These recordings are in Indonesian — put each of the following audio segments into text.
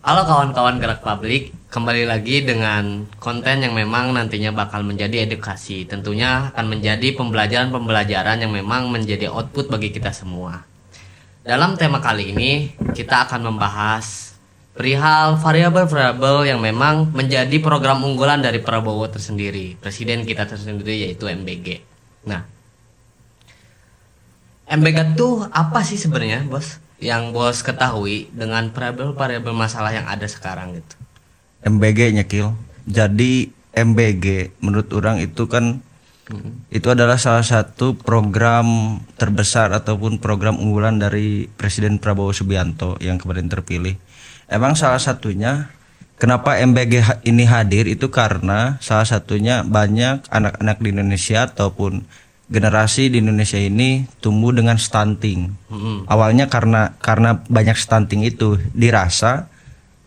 Halo kawan-kawan Gerak Publik, kembali lagi dengan konten yang memang nantinya bakal menjadi edukasi. Tentunya akan menjadi pembelajaran-pembelajaran yang memang menjadi output bagi kita semua. Dalam tema kali ini, kita akan membahas perihal variabel-variabel yang memang menjadi program unggulan dari Prabowo tersendiri, presiden kita tersendiri, yaitu MBG. Nah, MBG itu apa sih sebenarnya, Bos? Yang Bos ketahui dengan variabel-variabel masalah yang ada sekarang gitu. MBG nyekil. Jadi MBG menurut orang itu kan itu adalah salah satu program terbesar ataupun program unggulan dari Presiden Prabowo Subianto yang kemarin terpilih. Emang salah satunya kenapa MBG ini hadir itu karena salah satunya banyak anak-anak di Indonesia ataupun generasi di Indonesia ini tumbuh dengan stunting. Awalnya karena banyak stunting itu dirasa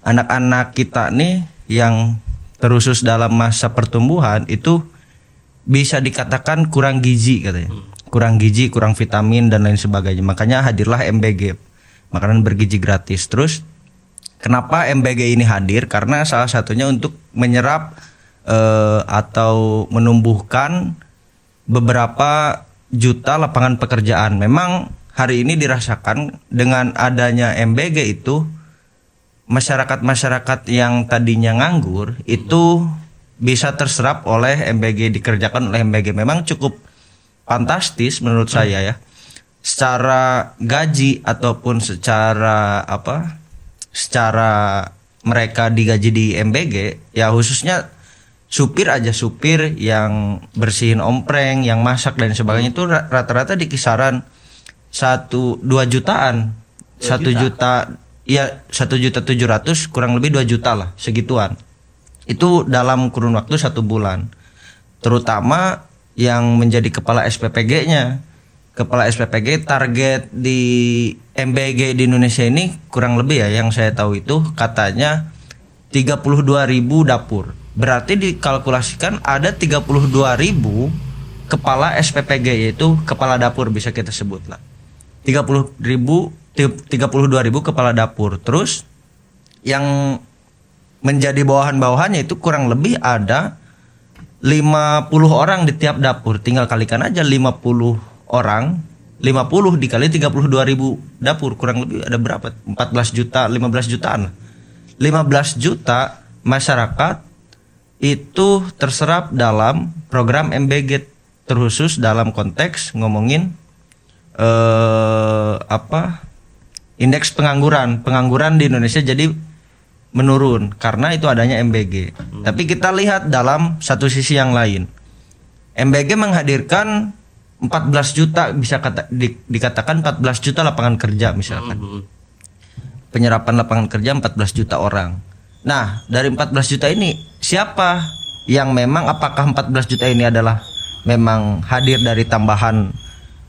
anak-anak kita nih yang terusus dalam masa pertumbuhan itu bisa dikatakan kurang gizi katanya. Kurang gizi, kurang vitamin dan lain sebagainya. Makanya hadirlah MBG, makanan bergizi gratis. Terus kenapa MBG ini hadir? Karena salah satunya untuk menyerap atau menumbuhkan beberapa juta lapangan pekerjaan. Memang hari ini dirasakan dengan adanya MBG itu masyarakat-masyarakat yang tadinya nganggur itu bisa terserap oleh MBG, dikerjakan oleh MBG. Memang cukup fantastis menurut saya ya. Secara gaji ataupun secara secara mereka digaji di MBG ya, khususnya supir yang bersihin ompreng, yang masak dan sebagainya itu rata-rata di kisaran 1-2 jutaan. 1 juta ya, 1.700.000 kurang lebih 2 juta lah, segituan. Itu dalam kurun waktu 1 bulan. Terutama yang menjadi kepala SPPG-nya. Kepala SPPG target di MBG di Indonesia ini kurang lebih ya, yang saya tahu itu katanya 32.000 dapur. Berarti dikalkulasikan ada 32.000 kepala SPPG, yaitu kepala dapur bisa kita sebut lah. 32.000 kepala dapur. Terus yang menjadi bawahan-bawahannya itu kurang lebih ada 50 orang di tiap dapur. Tinggal kalikan aja 50 orang, 50 dikali 32.000 dapur, kurang lebih ada berapa? 14 juta, 15 jutaan lah. 15 juta masyarakat itu terserap dalam program MBG, terkhusus dalam konteks ngomongin indeks pengangguran di Indonesia jadi menurun karena itu adanya MBG. Tapi kita lihat dalam satu sisi yang lain, MBG menghadirkan 14 juta, bisa dikatakan 14 juta lapangan kerja misalkan. Penyerapan lapangan kerja 14 juta orang. Nah, dari 14 juta ini siapa yang memang, apakah 14 juta ini adalah memang hadir dari tambahan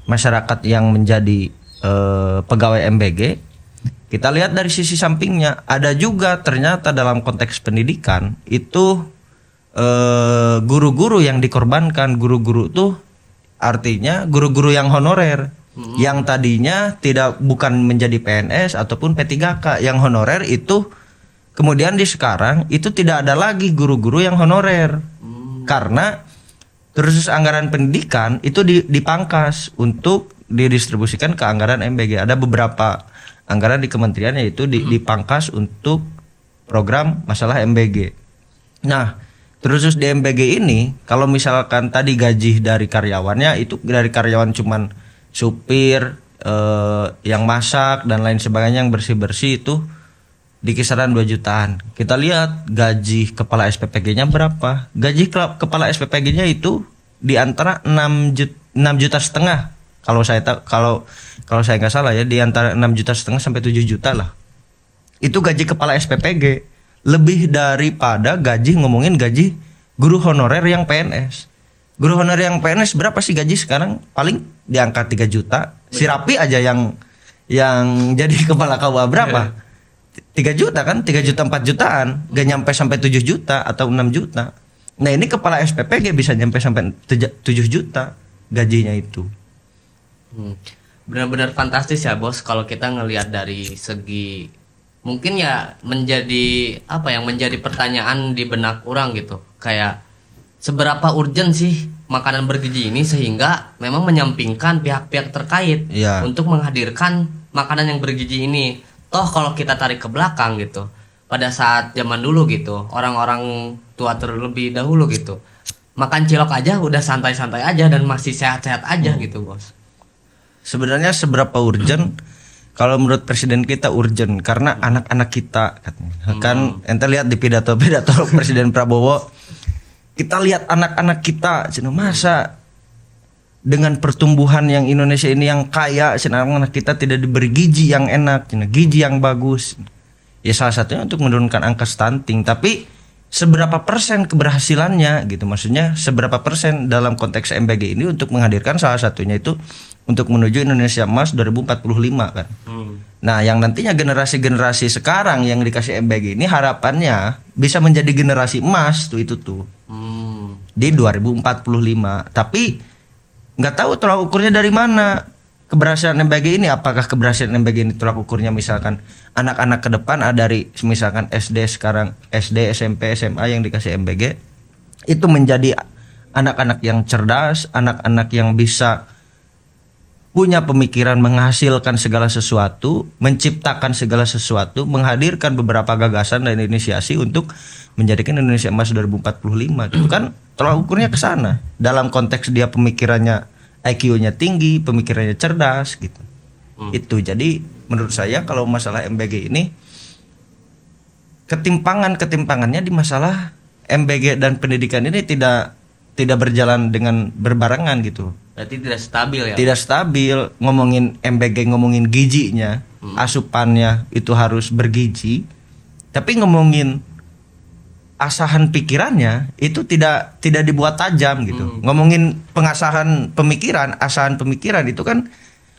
masyarakat yang menjadi pegawai MBG? Kita lihat dari sisi sampingnya, ada juga ternyata dalam konteks pendidikan itu guru-guru yang dikorbankan. Guru-guru tuh artinya guru-guru yang honorer, yang tadinya bukan menjadi PNS ataupun P3K, yang honorer itu kemudian di sekarang itu tidak ada lagi guru-guru yang honorer. Karena terus anggaran pendidikan itu dipangkas untuk didistribusikan ke anggaran MBG. Ada beberapa anggaran di kementerian yaitu dipangkas untuk program masalah MBG. Nah, terus di MBG ini kalau misalkan tadi gaji dari karyawannya itu dari karyawan cuman supir, yang masak dan lain sebagainya, yang bersih-bersih itu di kisaran 2 jutaan. Kita lihat gaji kepala SPPG-nya berapa? Gaji kepala SPPG-nya itu di antara 6,5 juta kalau saya nggak salah ya, di antara 6,5 juta sampai 7 juta lah. Itu gaji kepala SPPG, lebih daripada ngomongin gaji guru honorer yang PNS. Guru honorer yang PNS berapa sih gaji sekarang? Paling di angka 3 juta. Si Rapi aja yang jadi kepala KUA berapa? 3 juta kan, 3 juta 4 jutaan, gak nyampe sampai 7 juta atau 6 juta. Nah ini kepala SPPG bisa nyampe sampai 7 juta gajinya itu. Benar-benar fantastis ya Bos kalau kita ngelihat dari segi mungkin ya menjadi apa yang menjadi pertanyaan di benak orang gitu, kayak seberapa urgent sih makanan bergizi ini sehingga memang menyampingkan pihak-pihak terkait Iya. untuk menghadirkan makanan yang bergizi ini. Toh kalau kita tarik ke belakang gitu, pada saat zaman dulu gitu, orang-orang tua terlebih dahulu gitu, makan cilok aja udah santai-santai aja dan masih sehat-sehat aja gitu, Bos. Sebenarnya seberapa urgent? Kalau menurut presiden kita urgent karena anak-anak kita katanya. Kan ente lihat di pidato-pidato Presiden Prabowo, kita lihat anak-anak kita, cina masa dengan pertumbuhan yang Indonesia ini yang kaya, cina anak-anak kita tidak diberi gizi yang enak, cina gizi yang bagus. Ya salah satunya untuk menurunkan angka stunting, tapi seberapa persen keberhasilannya gitu, maksudnya seberapa persen dalam konteks MBG ini untuk menghadirkan salah satunya itu untuk menuju Indonesia Emas 2045 kan. Nah, yang nantinya generasi-generasi sekarang yang dikasih MBG ini harapannya bisa menjadi generasi emas tuh itu tuh di 2045. Tapi nggak tahu tolak ukurnya dari mana keberhasilan MBG ini. Apakah keberhasilan MBG ini tolak ukurnya misalkan anak-anak ke depan dari misalkan SD sekarang SD, SMP, SMA yang dikasih MBG itu menjadi anak-anak yang cerdas, anak-anak yang bisa punya pemikiran menghasilkan segala sesuatu, menciptakan segala sesuatu, menghadirkan beberapa gagasan dan inisiasi untuk menjadikan Indonesia Emas 2045 gitu kan. Tolak ukurnya ke sana. Dalam konteks dia pemikirannya IQ-nya tinggi, pemikirannya cerdas gitu. Itu jadi menurut saya kalau masalah MBG ini ketimpangannya di masalah MBG dan pendidikan ini tidak berjalan dengan berbarengan gitu. Berarti tidak stabil ya. Tidak stabil. Ngomongin MBG, ngomongin gizinya, asupannya itu harus bergizi. Tapi ngomongin asahan pikirannya itu tidak dibuat tajam gitu. Ngomongin pengasahan pemikiran, asahan pemikiran itu kan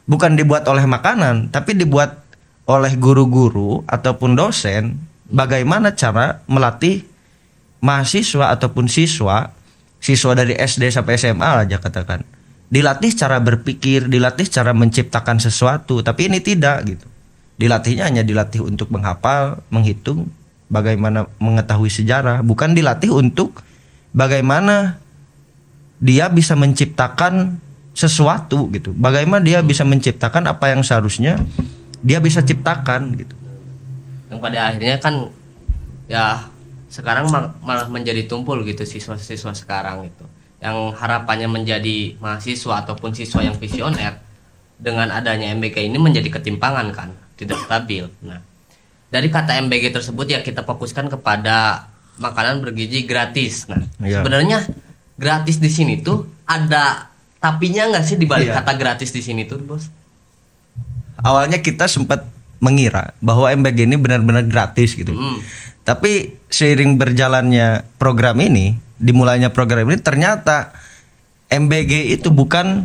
bukan dibuat oleh makanan, tapi dibuat oleh guru-guru ataupun dosen. Bagaimana cara melatih mahasiswa ataupun siswa dari SD sampai SMA aja katakan, dilatih cara berpikir, dilatih cara menciptakan sesuatu. Tapi ini tidak gitu. Dilatihnya hanya dilatih untuk menghafal, menghitung, bagaimana mengetahui sejarah, bukan dilatih untuk bagaimana dia bisa menciptakan sesuatu gitu. Bagaimana dia bisa menciptakan apa yang seharusnya dia bisa ciptakan gitu. Yang pada akhirnya kan ya sekarang malah menjadi tumpul gitu siswa-siswa sekarang itu, yang harapannya menjadi mahasiswa ataupun siswa yang visioner, dengan adanya MBG ini menjadi ketimpangan kan, tidak stabil. Nah, dari kata MBG tersebut ya kita fokuskan kepada makanan bergizi gratis. Nah, sebenarnya gratis di sini tuh ada tapinya nggak sih di balik kata gratis di sini tuh, Bos? Awalnya kita sempat mengira bahwa MBG ini benar-benar gratis gitu. Tapi seiring berjalannya program ini, dimulainya program ini, ternyata MBG itu bukan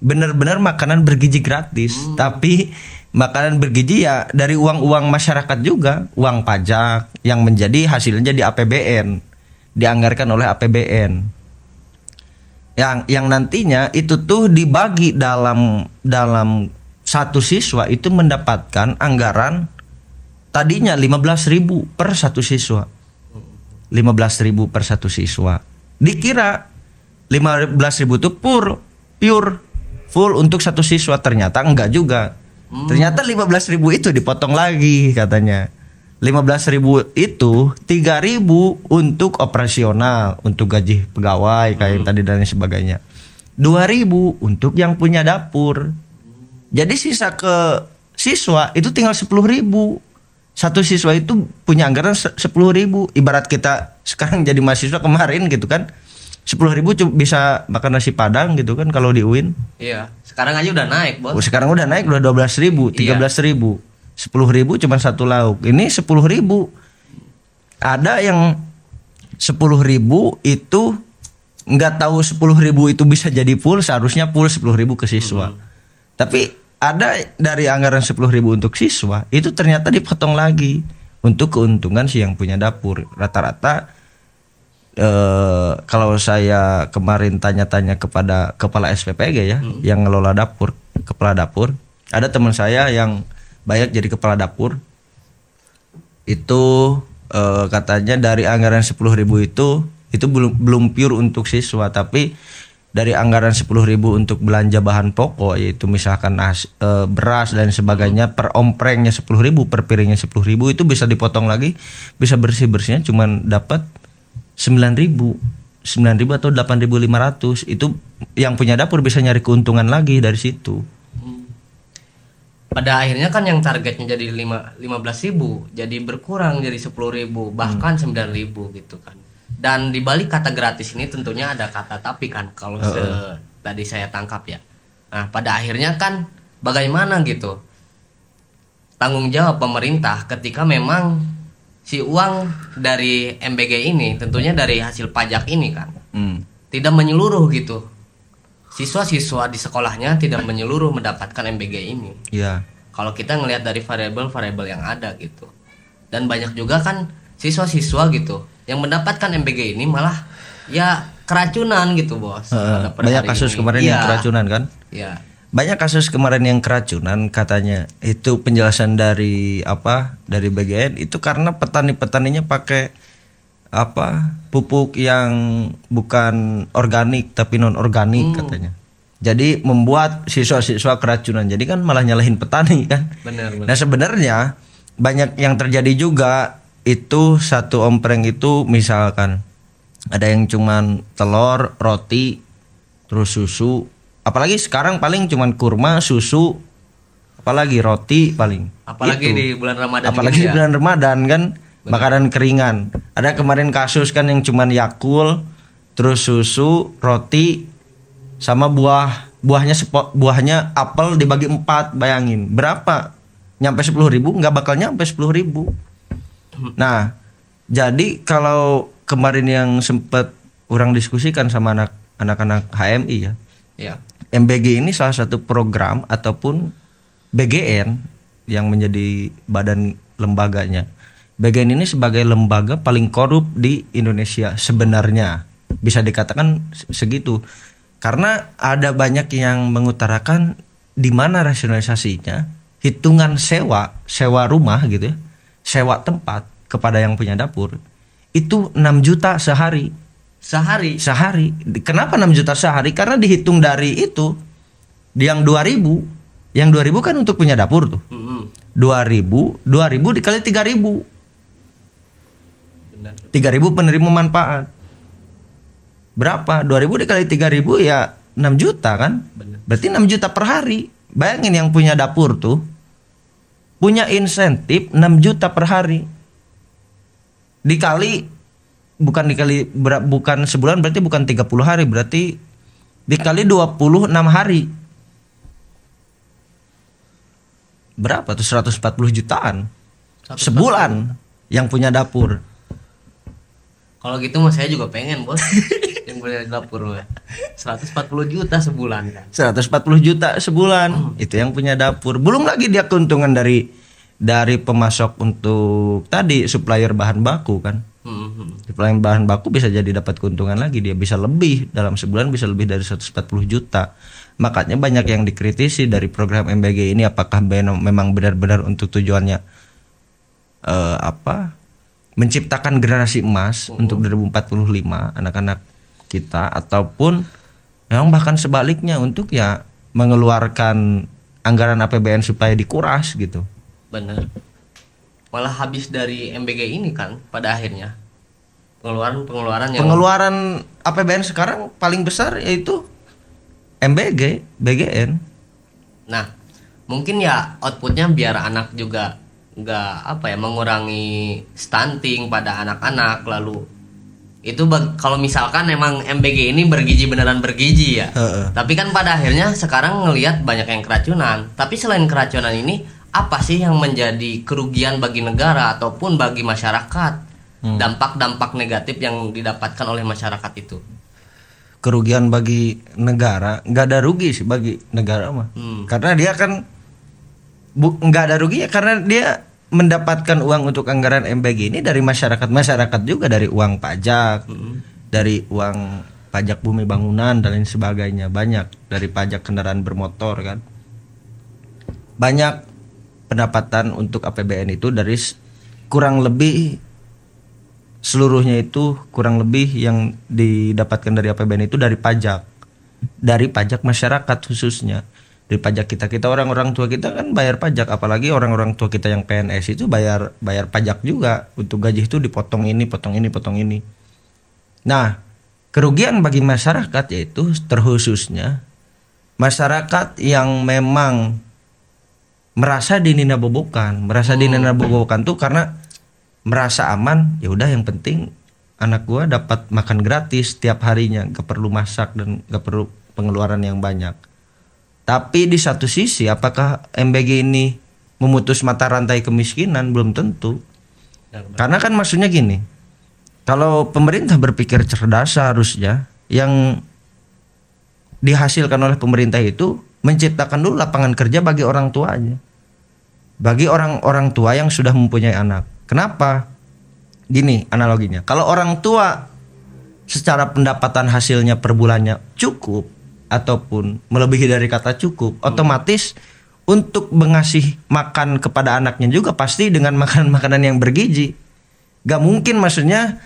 benar-benar makanan bergizi gratis, tapi makanan bergizi ya dari uang-uang masyarakat juga, uang pajak yang menjadi hasilnya di APBN, dianggarkan oleh APBN. Yang nantinya itu tuh dibagi dalam satu siswa itu mendapatkan anggaran tadinya 15.000 per satu siswa. 15.000 per satu siswa. Dikira 15.000 itu pure full untuk satu siswa, ternyata enggak juga. Ternyata 15.000 itu dipotong lagi katanya. 15.000 itu 3.000 untuk operasional, untuk gaji pegawai kayak yang tadi dan sebagainya. 2.000 untuk yang punya dapur. Jadi sisa ke siswa itu tinggal 10.000. Satu siswa itu punya anggaran 10.000. Ibarat kita sekarang jadi mahasiswa kemarin gitu kan, 10.000 bisa makan nasi padang gitu kan kalau di UIN. Iya, sekarang aja udah naik, Bos. Sekarang udah naik, udah 12.000, 13.000. 10.000 cuma satu lauk. Ini 10.000. Ada yang 10.000 itu nggak tahu 10.000 itu bisa jadi full, seharusnya full 10.000 ke siswa. Tapi ada dari anggaran 10.000 untuk siswa itu ternyata dipotong lagi untuk keuntungan si yang punya dapur. Rata-rata kalau saya kemarin tanya-tanya kepada kepala SPPG ya, yang ngelola dapur, kepala dapur, ada teman saya yang banyak jadi kepala dapur. itu katanya dari anggaran 10.000 itu belum pure untuk siswa, tapi dari anggaran 10.000 untuk belanja bahan pokok, yaitu misalkan beras dan sebagainya, per omprengnya 10.000, per piringnya 10.000, itu bisa dipotong lagi, bisa bersihnya cuman dapat 9.000 atau 8.500. Itu yang punya dapur bisa nyari keuntungan lagi dari situ. Pada akhirnya kan yang targetnya jadi 15.000 jadi berkurang jadi 10.000 bahkan 9.000 gitu kan. Dan di balik kata gratis ini tentunya ada kata tapi kan, kalau tadi saya tangkap ya. Nah, pada akhirnya kan bagaimana gitu tanggung jawab pemerintah ketika memang si uang dari MBG ini, tentunya dari hasil pajak ini kan, tidak menyeluruh gitu. Siswa-siswa di sekolahnya tidak menyeluruh mendapatkan MBG ini. Iya. Kalau kita ngelihat dari variabel-variabel yang ada gitu. Dan banyak juga kan siswa-siswa gitu yang mendapatkan MBG ini malah ya keracunan gitu, Bos. Banyak kasus kemarin yang keracunan kan? Iya. Banyak kasus kemarin yang keracunan katanya. Itu penjelasan dari dari BGN itu karena petani-petaninya pakai pupuk yang bukan organik tapi non organik katanya. Jadi membuat siswa-siswa keracunan. Jadi kan malah nyalahin petani kan. Benar. Nah, sebenarnya banyak yang terjadi juga, itu satu ompreng itu misalkan ada yang cuman telur, roti, terus susu. Apalagi sekarang paling cuman kurma, susu, apalagi roti paling. Apalagi itu. di bulan Ramadan. Apalagi di bulan Ramadan kan, makanan keringan. Ada kemarin kasus kan yang cuman Yakult, terus susu, roti, sama buahnya apel dibagi 4, bayangin berapa? Nyampe 10.000? Nggak bakal nyampe 10.000. Nah, jadi kalau kemarin yang sempat orang diskusikan sama anak-anak HMI ya, MBG ini salah satu program ataupun BGN yang menjadi badan lembaganya. BGN ini sebagai lembaga paling korup di Indonesia sebenarnya, bisa dikatakan segitu. Karena ada banyak yang mengutarakan di mana rasionalisasinya, hitungan sewa rumah gitu ya, sewa tempat kepada yang punya dapur itu 6 juta sehari. Kenapa 6 juta sehari? Karena dihitung dari itu, yang 2.000 kan untuk punya dapur tuh. 2.000 dikali 3.000 penerima manfaat. Berapa? 2.000 dikali 3.000 ya 6 juta kan? Berarti 6 juta per hari. Bayangin yang punya dapur tuh punya insentif 6 juta per hari. Bukan sebulan, berarti bukan 30 hari, berarti dikali 26 hari. Berapa tuh? 140 jutaan sebulan yang punya dapur. Kalau gitu mah saya juga pengen, Bos. Yang punya dapur mah 140 juta sebulan kan. 140 juta sebulan itu yang punya dapur. Belum lagi dia keuntungan dari pemasok untuk tadi supplier bahan baku kan. Supplier bahan baku bisa jadi dapat keuntungan lagi, dia bisa lebih dalam sebulan, bisa lebih dari 140 juta. Makanya banyak yang dikritisi dari program MBG ini, apakah memang benar-benar untuk tujuannya menciptakan generasi emas untuk 2045 anak-anak kita, ataupun memang bahkan sebaliknya untuk ya mengeluarkan anggaran APBN supaya dikuras gitu. Bener. Malah habis dari MBG ini kan pada akhirnya pengeluaran APBN sekarang paling besar yaitu MBG, BGN. Nah, mungkin ya outputnya biar anak juga nggak mengurangi stunting pada anak-anak. Lalu itu kalau misalkan emang MBG ini beneran bergizi ya. Tapi kan pada akhirnya sekarang ngelihat banyak yang keracunan. Tapi selain keracunan ini, apa sih yang menjadi kerugian bagi negara ataupun bagi masyarakat? Dampak-dampak negatif yang didapatkan oleh masyarakat itu. Kerugian bagi negara, nggak ada rugi sih bagi negara mah. Karena dia kan nggak ada ruginya, karena dia mendapatkan uang untuk anggaran MBG ini dari masyarakat juga, dari uang pajak, dari uang pajak bumi bangunan dan lain sebagainya, banyak dari pajak kendaraan bermotor kan. Banyak pendapatan untuk APBN itu dari kurang lebih seluruhnya itu kurang lebih yang didapatkan dari APBN itu dari pajak masyarakat khususnya, dari pajak kita orang-orang tua kita kan bayar pajak, apalagi orang-orang tua kita yang PNS itu bayar pajak juga, untuk gaji itu dipotong ini potong ini. Nah, kerugian bagi masyarakat yaitu terkhususnya masyarakat yang memang merasa dininabobokan tuh karena merasa aman, ya udah yang penting anak gua dapat makan gratis tiap harinya, gak perlu masak dan gak perlu pengeluaran yang banyak. Tapi di satu sisi apakah MBG ini memutus mata rantai kemiskinan? Belum tentu. Karena kan maksudnya gini, kalau pemerintah berpikir cerdas seharusnya yang dihasilkan oleh pemerintah itu menciptakan dulu lapangan kerja bagi orang tuanya, bagi orang-orang tua yang sudah mempunyai anak. Kenapa? Gini analoginya, kalau orang tua secara pendapatan hasilnya per bulannya cukup ataupun melebihi dari kata cukup, otomatis untuk mengasih makan kepada anaknya juga pasti dengan makanan-makanan yang bergizi. Gak mungkin maksudnya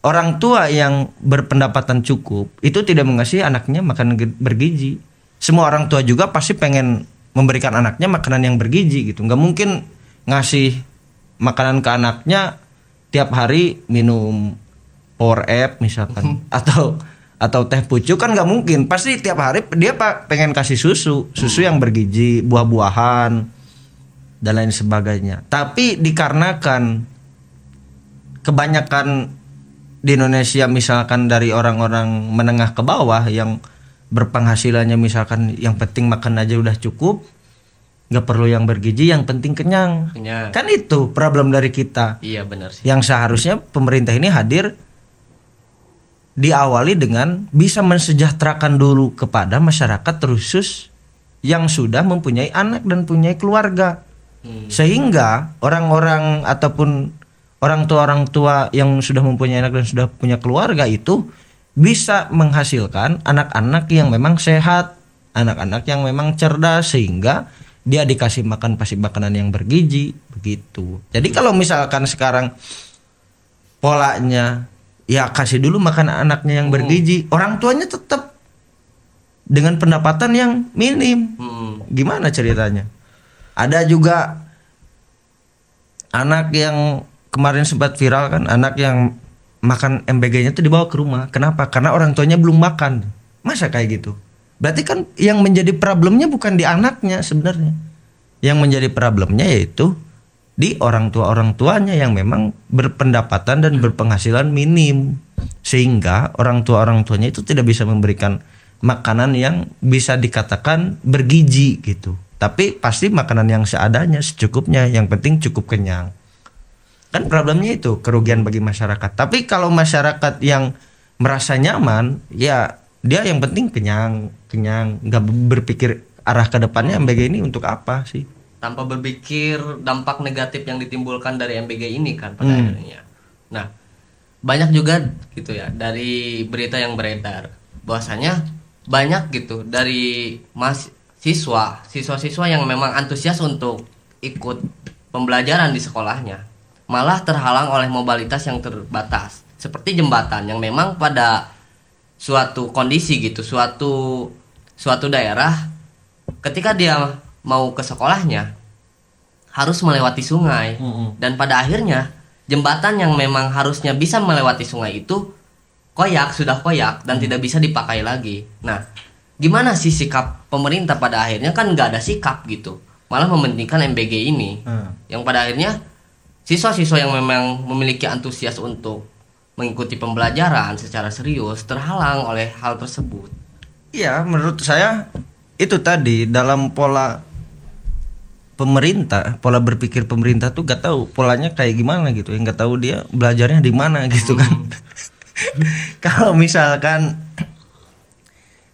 orang tua yang berpendapatan cukup itu tidak mengasih anaknya makanan bergizi. Semua orang tua juga pasti pengen memberikan anaknya makanan yang bergizi gitu. Gak mungkin ngasih makanan ke anaknya tiap hari minum Power App misalkan atau teh pucuk, kan nggak mungkin. Pasti tiap hari dia pengen kasih susu yang bergizi, buah-buahan dan lain sebagainya. Tapi dikarenakan kebanyakan di Indonesia misalkan dari orang-orang menengah ke bawah yang berpenghasilannya misalkan yang penting makan aja udah cukup, nggak perlu yang bergizi, yang penting kenyang. Kan itu problem dari kita. Iya benar sih. Yang seharusnya pemerintah ini hadir diawali dengan bisa mensejahterakan dulu kepada masyarakat terkhusus yang sudah mempunyai anak dan punya keluarga. Sehingga orang-orang ataupun orang tua yang sudah mempunyai anak dan sudah punya keluarga itu bisa menghasilkan anak-anak yang memang sehat, anak-anak yang memang cerdas, sehingga dia dikasih makan pasti makanan yang bergizi begitu. Jadi kalau misalkan sekarang polanya ya kasih dulu makan anaknya yang bergizi, orang tuanya tetap dengan pendapatan yang minim. Gimana ceritanya? Ada juga anak yang kemarin sempat viral kan, anak yang makan MBG-nya tuh dibawa ke rumah. Kenapa? Karena orang tuanya belum makan. Masa kayak gitu? Berarti kan yang menjadi problemnya bukan di anaknya sebenarnya. Yang menjadi problemnya yaitu di orang tuanya yang memang berpendapatan dan berpenghasilan minim. Sehingga orang tuanya itu tidak bisa memberikan makanan yang bisa dikatakan bergizi gitu. Tapi pasti makanan yang seadanya, secukupnya, yang penting cukup kenyang. Kan problemnya itu kerugian bagi masyarakat. Tapi kalau masyarakat yang merasa nyaman, ya dia yang penting kenyang, nggak berpikir arah ke depannya MBG ini untuk apa sih? Tanpa berpikir dampak negatif yang ditimbulkan dari MBG ini kan pada akhirnya. Nah, banyak juga gitu ya dari berita yang beredar bahwasanya banyak gitu dari siswa-siswa yang memang antusias untuk ikut pembelajaran di sekolahnya malah terhalang oleh mobilitas yang terbatas, seperti jembatan yang memang pada suatu kondisi gitu, suatu daerah ketika dia mau ke sekolahnya harus melewati sungai, dan pada akhirnya jembatan yang memang harusnya bisa melewati sungai itu sudah koyak dan tidak bisa dipakai lagi. Nah, gimana sih sikap pemerintah pada akhirnya? Kan nggak ada sikap gitu, malah mementingkan MBG ini, yang pada akhirnya siswa-siswa yang memang memiliki antusias untuk mengikuti pembelajaran secara serius terhalang oleh hal tersebut. Iya, menurut saya itu tadi dalam pola berpikir pemerintah tuh gak tahu polanya kayak gimana gitu, yang gak tahu dia belajarnya di mana gitu kan. Kalau misalkan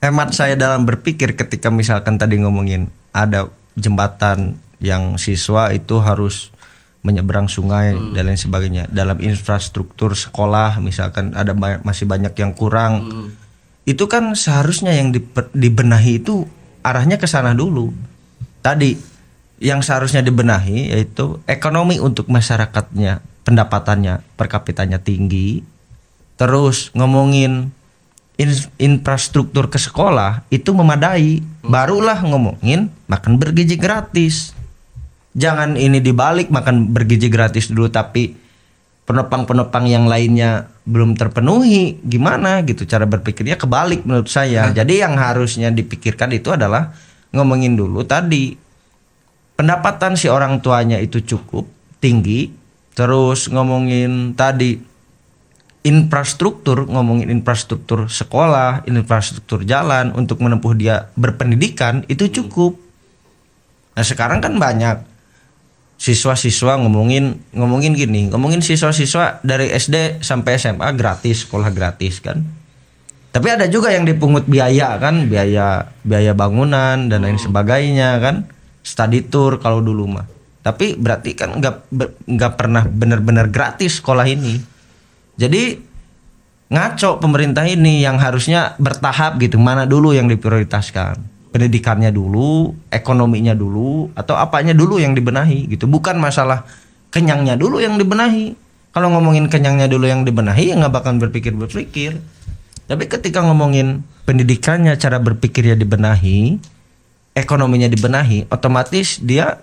hemat saya dalam berpikir ketika misalkan tadi ngomongin ada jembatan yang siswa itu harus menyeberang sungai dan lain sebagainya, dalam infrastruktur sekolah misalkan ada masih banyak yang kurang, itu kan seharusnya yang dibenahi itu arahnya ke sana dulu. Tadi yang seharusnya dibenahi yaitu ekonomi untuk masyarakatnya pendapatannya per kapitanya tinggi, terus ngomongin infrastruktur ke sekolah itu memadai, barulah ngomongin makan bergizi gratis. Jangan ini dibalik, makan bergizi gratis dulu tapi penopang-penopang yang lainnya belum terpenuhi, gimana gitu cara berpikirnya kebalik menurut saya. Jadi yang harusnya dipikirkan itu adalah ngomongin dulu tadi pendapatan si orang tuanya itu cukup tinggi, terus ngomongin tadi ngomongin infrastruktur sekolah, infrastruktur jalan untuk menempuh dia berpendidikan itu cukup. Nah sekarang kan banyak siswa-siswa ngomongin siswa-siswa dari SD sampai SMA gratis, sekolah gratis kan. Tapi ada juga yang dipungut biaya kan, biaya bangunan dan lain sebagainya kan, study tour kalau dulu mah. Tapi berarti kan nggak pernah benar-benar gratis sekolah ini. Jadi ngaco pemerintah ini yang harusnya bertahap gitu, mana dulu yang diprioritaskan, pendidikannya dulu, ekonominya dulu, atau apanya dulu yang dibenahi gitu. Bukan masalah kenyangnya dulu yang dibenahi. Kalau ngomongin kenyangnya dulu yang dibenahi ya nggak bakal berpikir. Tapi ketika ngomongin pendidikannya, cara berpikirnya dibenahi, ekonominya dibenahi, otomatis dia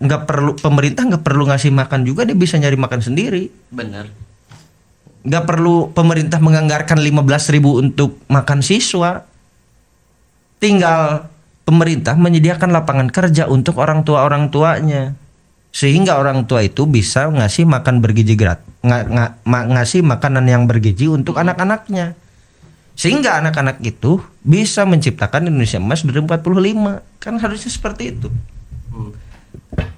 pemerintah nggak perlu ngasih makan juga, dia bisa nyari makan sendiri. Bener. Nggak perlu pemerintah menganggarkan 15.000 untuk makan siswa. Tinggal pemerintah menyediakan lapangan kerja untuk orang tuanya, sehingga orang tua itu bisa ngasih makan bergizi gratis, ngasih makanan yang bergizi untuk anak-anaknya, sehingga anak-anak itu bisa menciptakan Indonesia Emas 2045. Kan harusnya seperti itu.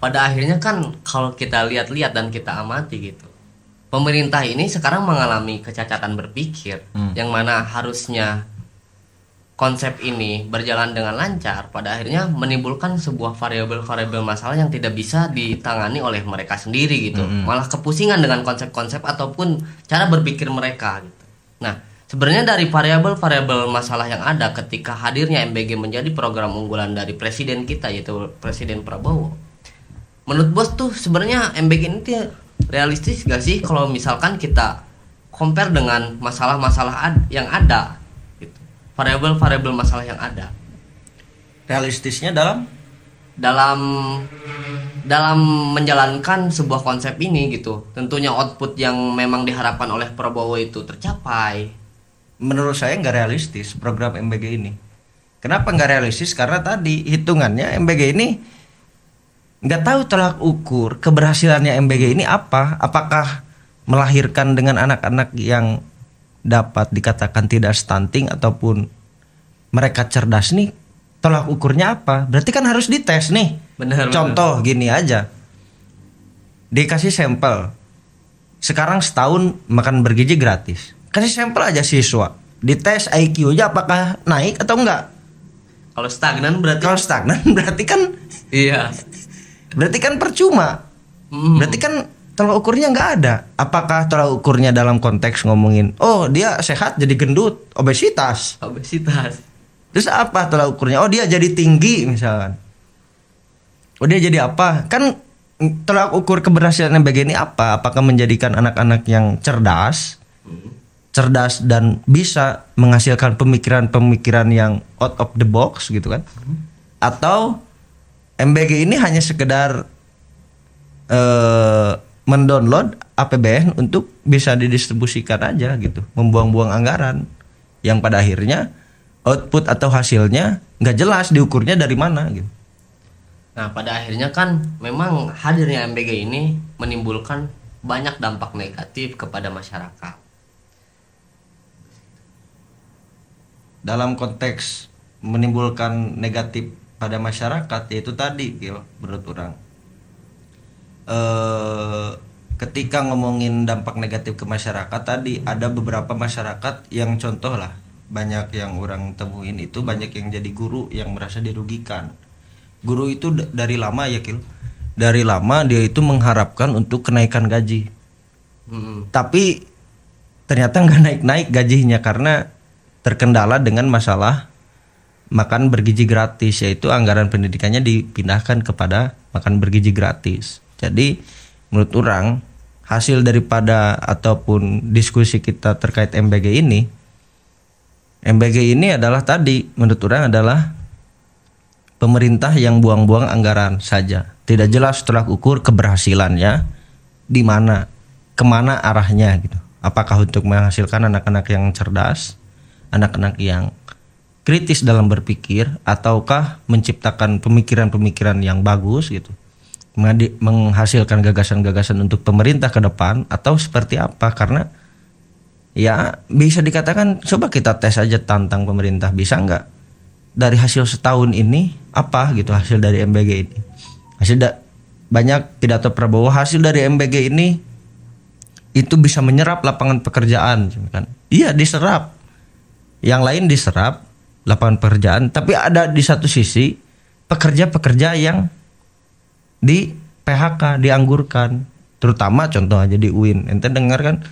Pada akhirnya kan kalau kita lihat-lihat dan kita amati gitu, pemerintah ini sekarang mengalami kecacatan berpikir, yang mana harusnya konsep ini berjalan dengan lancar, pada akhirnya menimbulkan sebuah variabel-variabel masalah yang tidak bisa ditangani oleh mereka sendiri gitu. Malah kepusingan dengan konsep-konsep ataupun cara berpikir mereka gitu. Nah, sebenarnya dari variabel-variabel masalah yang ada ketika hadirnya MBG menjadi program unggulan dari presiden kita, yaitu Presiden Prabowo. Menurut bos tuh sebenarnya MBG ini realistis gak sih kalau misalkan kita compare dengan masalah-masalah yang ada gitu. Variabel-variabel masalah yang ada. Realistisnya dalam menjalankan sebuah konsep ini gitu. Tentunya output yang memang diharapkan oleh Prabowo itu tercapai. menurut saya nggak realistis program MBG ini. Kenapa nggak realistis? Karena tadi hitungannya MBG ini nggak tahu tolak ukur keberhasilannya MBG ini apa. Apakah melahirkan dengan anak-anak yang dapat dikatakan tidak stunting ataupun mereka cerdas nih, tolak ukurnya apa? Berarti kan harus dites nih. Benar, contoh gini aja, dikasih sampel, sekarang setahun makan bergizi gratis, kasih sampel aja siswa, dites IQ-nya apakah naik atau enggak. Kalau stagnan berarti kan iya, berarti kan percuma. Berarti kan tolak ukurnya nggak ada. Apakah tolak ukurnya dalam konteks ngomongin, oh dia sehat jadi gendut, obesitas. Terus apa tolak ukurnya? Oh dia jadi tinggi misalkan. Oh dia jadi apa? Kan tolak ukur keberhasilan MBG ini apa? Apakah menjadikan anak-anak yang cerdas dan bisa menghasilkan pemikiran-pemikiran yang out of the box gitu kan? Atau MBG ini hanya sekedar mendownload APBN untuk bisa didistribusikan aja gitu, membuang-buang anggaran yang pada akhirnya output atau hasilnya nggak jelas diukurnya dari mana gitu. Nah pada akhirnya kan memang hadirnya MBG ini menimbulkan banyak dampak negatif kepada masyarakat. Dalam konteks menimbulkan negatif pada masyarakat yaitu tadi Gil, menurut orang ketika ngomongin dampak negatif ke masyarakat tadi ada beberapa masyarakat yang contoh lah, banyak yang orang temuin itu banyak yang jadi guru yang merasa dirugikan. Guru itu dari lama ya Kil, dari lama dia itu mengharapkan untuk kenaikan gaji, tapi ternyata nggak naik-naik gajinya karena terkendala dengan masalah makan bergizi gratis, yaitu anggaran pendidikannya dipindahkan kepada makan bergizi gratis. Jadi menurut orang hasil daripada ataupun diskusi kita terkait MBG ini adalah tadi menurut orang adalah pemerintah yang buang-buang anggaran saja. Tidak jelas tolak ukur keberhasilannya di mana, kemana arahnya gitu. Apakah untuk menghasilkan anak-anak yang cerdas, anak-anak yang kritis dalam berpikir, ataukah menciptakan pemikiran-pemikiran yang bagus gitu, menghasilkan gagasan-gagasan untuk pemerintah ke depan, atau seperti apa? Karena ya bisa dikatakan coba kita tes aja, tantang pemerintah, bisa nggak dari hasil setahun ini apa gitu hasil dari MBG ini. Banyak pidato Prabowo, hasil dari MBG ini itu bisa menyerap lapangan pekerjaan kan. Iya diserap, yang lain diserap lapangan pekerjaan, tapi ada di satu sisi pekerja-pekerja yang di PHK, dianggurkan. Terutama contoh aja di UIN, ente dengar kan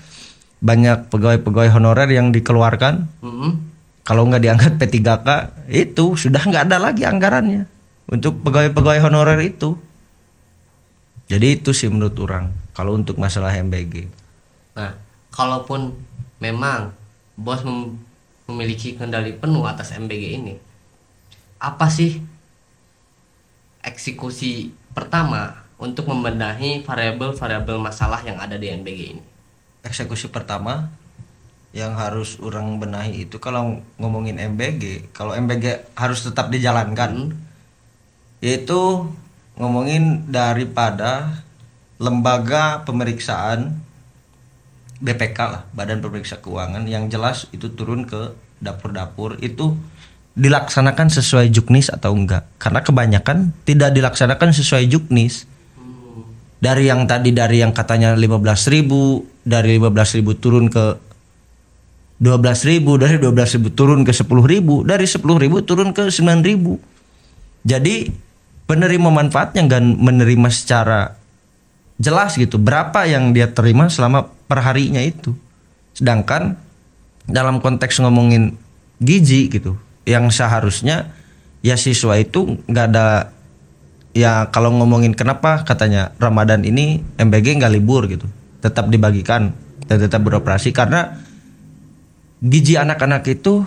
banyak pegawai-pegawai honorer yang dikeluarkan. Kalau nggak diangkat P3K itu sudah nggak ada lagi anggarannya untuk pegawai-pegawai honorer itu. Jadi itu sih menurut orang kalau untuk masalah MBG. Nah, kalaupun memang bos memiliki kendali penuh atas MBG ini, apa sih eksekusi pertama untuk membenahi variabel-variabel masalah yang ada di MBG ini? Eksekusi pertama yang harus orang benahi itu kalau ngomongin MBG, kalau MBG harus tetap dijalankan, yaitu ngomongin daripada lembaga pemeriksaan BPK lah, Badan Pemeriksa Keuangan, yang jelas itu turun ke dapur-dapur itu dilaksanakan sesuai juknis atau enggak. Karena kebanyakan tidak dilaksanakan sesuai juknis. Dari yang tadi, dari yang katanya 15.000, dari 15.000 turun ke 12.000, dari 12.000 turun ke 10.000, dari 10.000 turun ke 9.000. Jadi penerima manfaatnya nggak menerima secara jelas gitu berapa yang dia terima selama perharinya itu. Sedangkan dalam konteks ngomongin gizi gitu, yang seharusnya ya siswa itu nggak ada, ya kalau ngomongin kenapa katanya Ramadan ini MBG nggak libur gitu, tetap dibagikan dan tetap beroperasi karena gizi anak-anak itu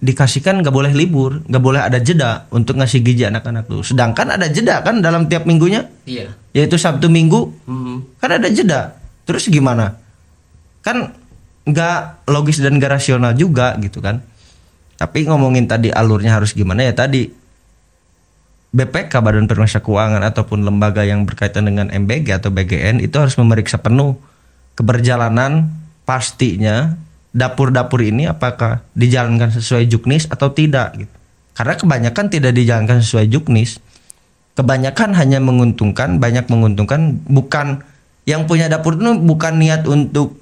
dikasihkan, nggak boleh libur, nggak boleh ada jeda untuk ngasih gizi anak-anak tuh. Sedangkan ada jeda kan dalam tiap minggunya, iya, yaitu Sabtu Minggu, kan ada jeda. Terus gimana? Kan nggak logis dan nggak rasional juga gitu kan. Tapi ngomongin tadi alurnya harus gimana, ya tadi BPK, Badan Pemeriksa Keuangan, ataupun lembaga yang berkaitan dengan MBG atau BGN itu harus memeriksa penuh keberjalanan pastinya dapur-dapur ini apakah dijalankan sesuai juknis atau tidak gitu. Karena kebanyakan tidak dijalankan sesuai juknis. Kebanyakan hanya menguntungkan, banyak menguntungkan, bukan yang punya dapur itu bukan niat untuk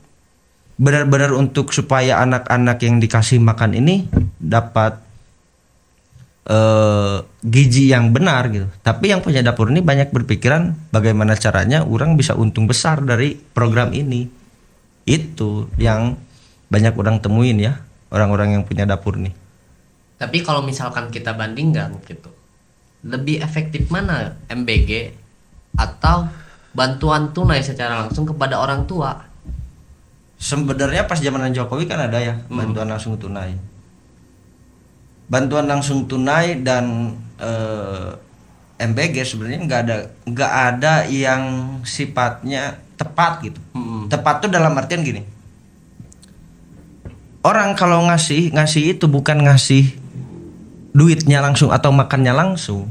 benar-benar untuk supaya anak-anak yang dikasih makan ini dapat gizi yang benar gitu. Tapi yang punya dapur ini banyak berpikiran bagaimana caranya orang bisa untung besar dari program ini. Itu yang banyak orang temuin ya, orang-orang yang punya dapur nih. Tapi kalau misalkan kita bandingkan gitu, lebih efektif mana MBG atau bantuan tunai secara langsung kepada orang tua? Sebenarnya pas zaman Jokowi kan ada ya bantuan langsung tunai. Bantuan langsung tunai dan MBG sebenarnya nggak ada yang sifatnya tepat gitu. Tepat tuh dalam artian gini. Orang kalau ngasih itu bukan ngasih duitnya langsung atau makannya langsung.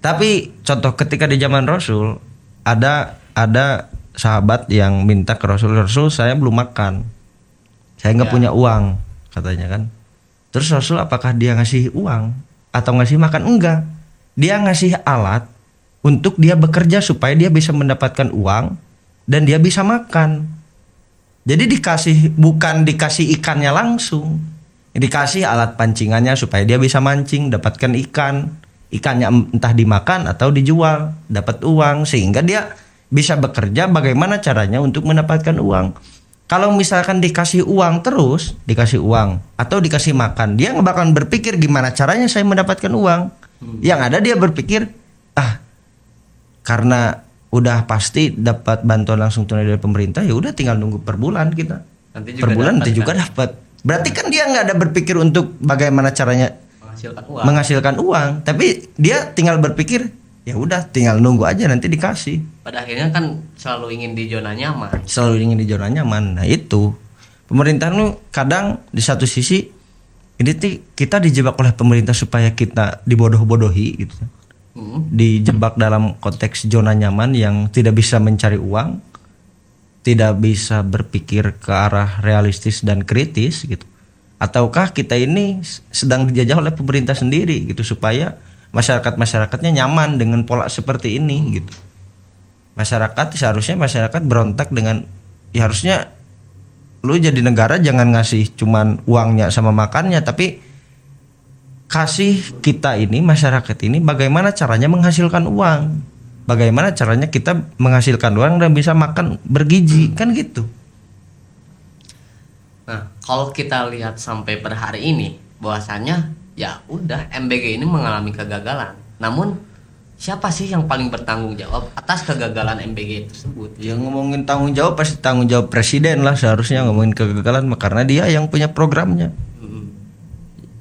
Tapi contoh ketika di zaman Rasul ada sahabat yang minta ke Rasul, saya belum makan, saya nggak punya uang katanya kan. Terus Rasul apakah dia ngasih uang atau ngasih makan? Enggak, dia ngasih alat untuk dia bekerja supaya dia bisa mendapatkan uang dan dia bisa makan. Jadi bukan dikasih ikannya langsung, dikasih alat pancingannya supaya dia bisa mancing, dapatkan ikannya entah dimakan atau dijual, dapat uang, sehingga dia bisa bekerja bagaimana caranya untuk mendapatkan uang. Kalau misalkan dikasih uang terus, dikasih uang atau dikasih makan, dia nggak bakalan berpikir gimana caranya saya mendapatkan uang. Yang ada dia berpikir, karena udah pasti dapat bantuan langsung tunai dari pemerintah, ya udah tinggal nunggu per bulan kita. Nanti Per bulan nanti juga kan dapat. Berarti kan dia nggak ada berpikir untuk bagaimana caranya menghasilkan uang. menghasilkan uang, tapi dia tinggal berpikir ya udah tinggal nunggu aja nanti dikasih. Pada akhirnya kan selalu ingin di zona nyaman. Selalu ingin di zona nyaman. Nah itu pemerintah nu kadang di satu sisi ini kita dijebak oleh pemerintah supaya kita dibodoh-bodohi gitu. Dijebak dalam konteks zona nyaman yang tidak bisa mencari uang, tidak bisa berpikir ke arah realistis dan kritis gitu. Ataukah kita ini sedang dijajah oleh pemerintah sendiri gitu supaya masyarakatnya nyaman dengan pola seperti ini gitu. Seharusnya masyarakat berontak dengan ya harusnya lu jadi negara jangan ngasih cuman uangnya sama makannya, tapi kasih kita ini masyarakat ini bagaimana caranya menghasilkan uang, bagaimana caranya kita menghasilkan uang dan bisa makan bergizi kan gitu. Nah, kalau kita lihat sampai per hari ini, bahwasannya ya udah MBG ini mengalami kegagalan. Namun siapa sih yang paling bertanggung jawab atas kegagalan MBG tersebut? Ya ngomongin tanggung jawab pasti tanggung jawab presiden lah seharusnya ngomongin kegagalan, karena dia yang punya programnya.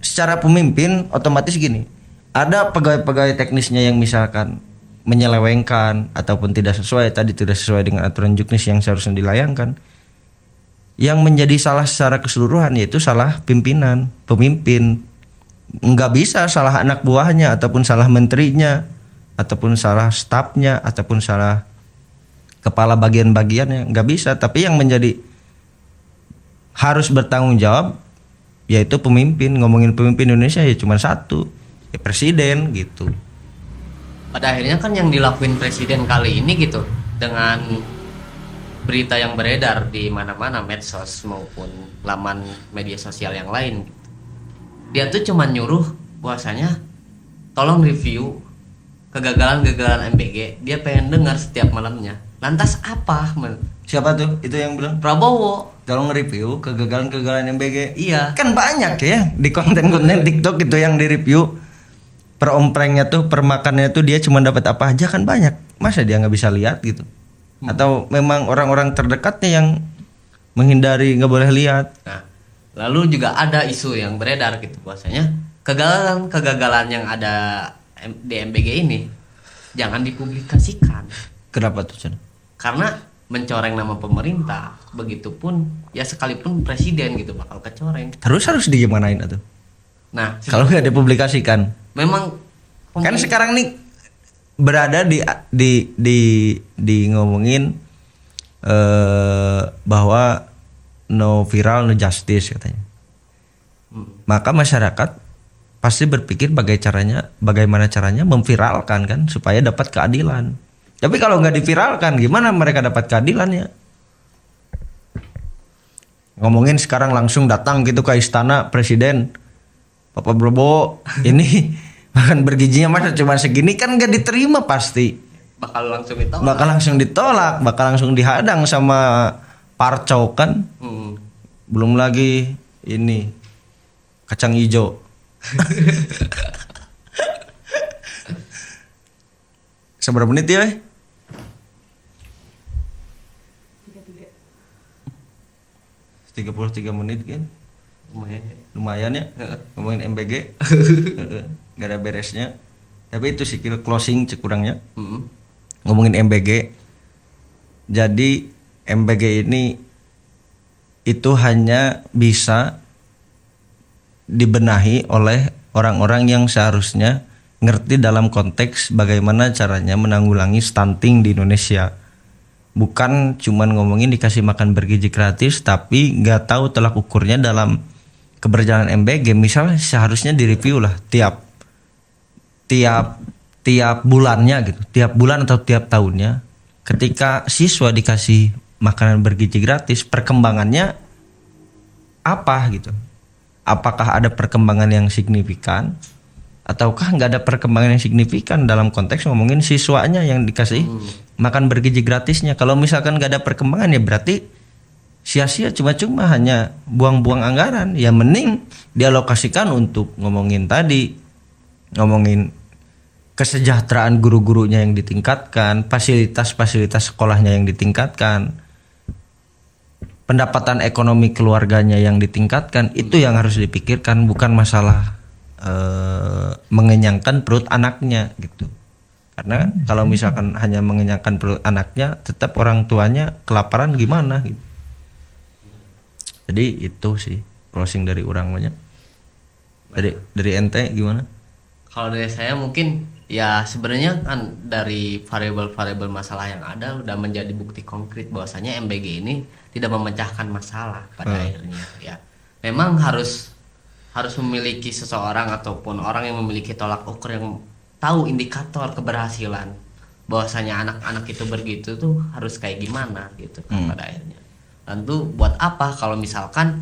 Secara pemimpin otomatis gini, ada pegawai-pegawai teknisnya yang misalkan menyelewengkan ataupun tidak sesuai dengan aturan juknis yang seharusnya dilayangkan. Yang menjadi salah secara keseluruhan yaitu salah pemimpin. Nggak bisa salah anak buahnya ataupun salah menterinya ataupun salah stafnya ataupun salah kepala bagian-bagiannya, nggak bisa. Tapi yang menjadi harus bertanggung jawab yaitu pemimpin. Ngomongin pemimpin Indonesia ya cuma satu, ya presiden gitu. Pada akhirnya kan yang dilakuin presiden kali ini gitu, dengan berita yang beredar di mana-mana medsos maupun laman media sosial yang lain, dia tuh cuma nyuruh bahwasanya tolong review kegagalan MBG. Dia pengen dengar setiap malamnya. Lantas apa? Siapa tuh itu yang bilang? Prabowo. Tolong review kegagalan MBG. Iya. Kan banyak ya di konten-konten TikTok itu yang di review. Per omprengnya tuh, per makannya tuh dia cuma dapat apa aja kan banyak. Masa dia nggak bisa lihat gitu? Atau memang orang-orang terdekatnya yang menghindari nggak boleh lihat? Nah, lalu juga ada isu yang beredar gitu bahwasanya kegagalan yang ada di MBG ini jangan dipublikasikan. Kenapa tuh, Chan? Karena mencoreng nama pemerintah, begitupun ya sekalipun presiden gitu bakal kecoreng. Terus harus digimanain atuh? Nah, Kalau nggak dipublikasikan, memang kan sekarang nih berada di ngomongin bahwa no viral no justice katanya. Maka masyarakat pasti berpikir bagaimana caranya memviralkan kan supaya dapat keadilan. Tapi kalau nggak diviralkan gimana mereka dapat keadilannya? Ngomongin sekarang langsung datang gitu ke istana presiden, Bapak Prabowo ini makan bergizinya masa cuma segini kan nggak diterima pasti. bakal langsung ditolak, bakal langsung dihadang sama parcau kan. Belum lagi ini kacang hijau. Seberapa menit ya? 33 menit kan? Lumayan ya. Ngomongin MBG. Gak ada beresnya. Tapi itu sih kira closing cekurangnya. Ngomongin MBG. Jadi MBG ini itu hanya bisa dibenahi oleh orang-orang yang seharusnya ngerti dalam konteks bagaimana caranya menanggulangi stunting di Indonesia. Bukan cuman ngomongin dikasih makan bergizi gratis tapi nggak tahu tolak ukurnya dalam keberjalanan MBG. Misalnya seharusnya direview lah tiap bulannya gitu, tiap bulan atau tiap tahunnya. Ketika siswa dikasih makanan bergizi gratis, perkembangannya apa gitu? Apakah ada perkembangan yang signifikan ataukah nggak ada perkembangan yang signifikan dalam konteks ngomongin siswanya yang dikasih makan bergizi gratisnya? Kalau misalkan nggak ada perkembangan ya berarti sia-sia, cuma-cuma hanya buang-buang anggaran. Ya mending dialokasikan untuk ngomongin kesejahteraan guru-gurunya yang ditingkatkan, fasilitas-fasilitas sekolahnya yang ditingkatkan, pendapatan ekonomi keluarganya yang ditingkatkan, itu yang harus dipikirkan, bukan masalah mengenyangkan perut anaknya gitu. Karena kalau misalkan hanya mengenyangkan perut anaknya, tetap orang tuanya kelaparan gimana gitu. Jadi itu sih closing dari orang banyak. Dari ente gimana? Kalau dari saya mungkin ya sebenarnya kan dari variabel-variabel masalah yang ada udah menjadi bukti konkret bahwasanya MBG ini tidak memecahkan masalah pada akhirnya ya. Memang harus memiliki seseorang ataupun orang yang memiliki tolak ukur yang tahu indikator keberhasilan bahwasanya anak-anak itu begitu tuh harus kayak gimana gitu kan pada akhirnya. Tentu buat apa kalau misalkan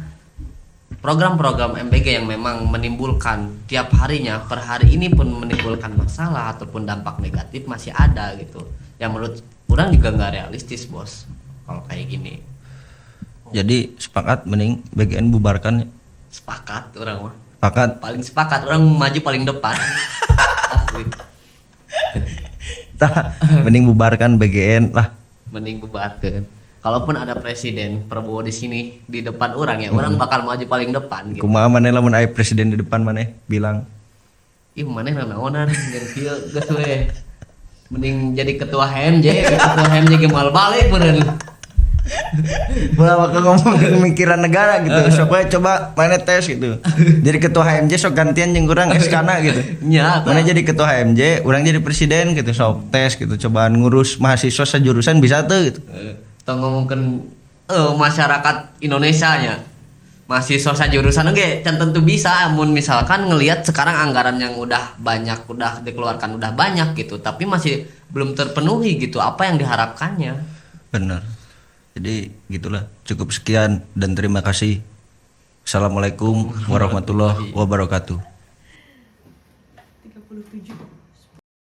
program-program MBG yang memang menimbulkan tiap harinya per hari ini pun menimbulkan masalah ataupun dampak negatif masih ada gitu. Yang menurut orang juga nggak realistis bos kalau kayak gini. Jadi sepakat mending BGN bubarkan. Sepakat orang mah. Sepakat. Paling sepakat orang maju paling depan. Asli. Mending bubarkan BGN lah. Mending bubarkan. Kalaupun ada presiden Prabowo di sini di depan orang ya, orang bakal maju paling depan gitu. Kumaha maneh lamun aya presiden di depan maneh bilang. Ih maneh naonan jeung kieu geus we. Mending jadi ketua HMJ, ketua HMJ ge mal balik beneran. Malah bakal ngomong pemikiran negara gitu. Sok we coba maneh tes gitu. Jadi ketua HMJ sok gantian jeung urang eskana gitu. Nya, Maneh jadi ketua HMJ, urang jadi presiden gitu. Sok tes gitu, cobaan ngurus mahasiswa sejurusan bisa tuh gitu. tong ngomongkeun masyarakat Indonesia nya. Mahasiswa sajurusan oge can tentu bisa amun misalkan ngelihat sekarang anggaran yang udah banyak, udah dikeluarkan udah banyak gitu, tapi masih belum terpenuhi gitu apa yang diharapkannya. Benar. Jadi gitulah. Cukup sekian dan terima kasih. Assalamualaikum warahmatullahi wabarakatuh. 37